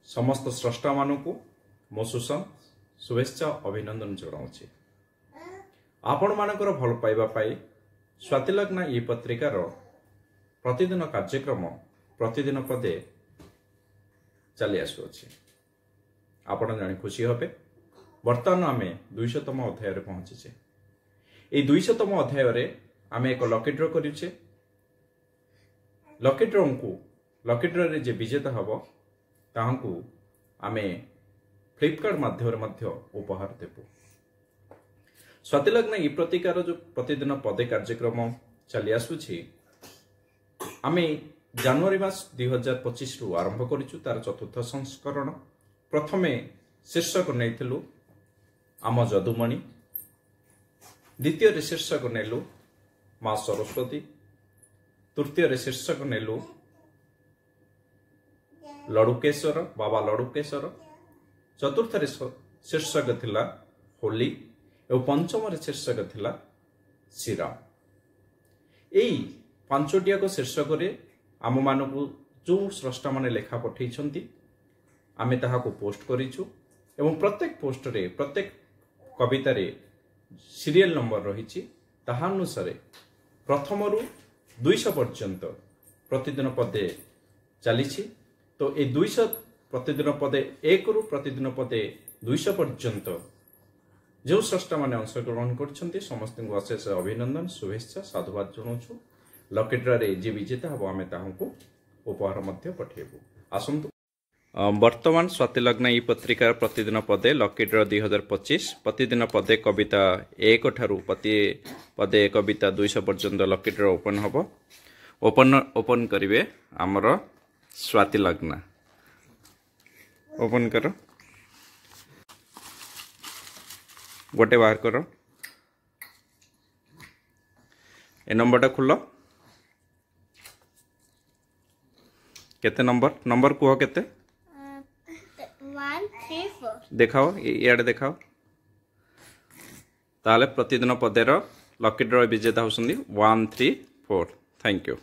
समस्त स्रष्टा मानू मो सुषम शुभेच्छा अभिनंदन जनाऊँगी। आपण मानकर भल पाइबा पाई स्वातिलग्न ई पत्रिकार प्रतिदिन कार्यक्रम प्रतिदिन पदे चली आसुअछि। आपण जानी खुशी होबे वर्तमान आमे 200तम अध्याय रे पहुंचीचे। ए 200तम अध्याय रे आमे एक लकी ड्रॉ करिचे। लकी ड्रॉ को लकी ड्रॉ रे जे विजेता हबो ताहांकु आमे फ्लिपकार्ट माध्यम मध्य उपहार देबु। स्वातिलग्न ई प्रतिकार जो प्रतिदिन पदे कार्यक्रम चली आसुछि आमे जनवरी मास 2025 रु आरंभ करिछु। तार चतुर्थ संस्करण प्रथमे शीर्षक नैथिलु आम जदुमणि, द्वितीय रे शीर्षक नेलु मां सरस्वती, तृतीय रे शीर्षक नेलु लडुकेश्वर बाबा लडुकेश्वर, चतुर्थ रे शीर्षक थिला होली और पंचम रे शीर्षक थिला श्रीराम। एई पांचटिया को शीर्षक रे आम मानकु जो स्रष्टा माने लेखा पठेइछंती आमे ताहाको पोस्ट करिछु एवं प्रत्येक पोस्ट रे प्रत्येक कविता रे सीरियल नंबर रहिछि। ताहा अनुसार प्रथम रु 200 पर्यंत प्रतिदिन पदे चलीछि। तो ए 200 प्रतिदिन पदे 1 रु प्रतिदिन पदे 200 पर्यंत जो स्रष्टा माने अंशग्रहण करछंती समस्त को अशेष अभिनंदन शुभेच्छा साधुवाद जणाउछु। लकी ड्रॉ रे जे विजेता हबो आमे ताहांकु उपहार मध्य पठेबु। आसंतु वर्तमान स्वातिलग्न ई पत्रिका प्रतिदिन पदे लकी ड्रॉ 2025 प्रतिदिन पदे कविता 1 ठारू पदे कविता 200 पर्यंत लकी ड्रॉ ओपन हबो। ओपन करिवे हमर स्वातिलग्न ओपन करो गोटे बाहर करो ए नंबरटा खुलो केते नंबर कुह केते 1 3 4 देखाओ इयाडे देखाओ। ताले प्रतिदिन पदेर लकी ड्रॉ विजेता होसंदी 1 3 4। Thank you.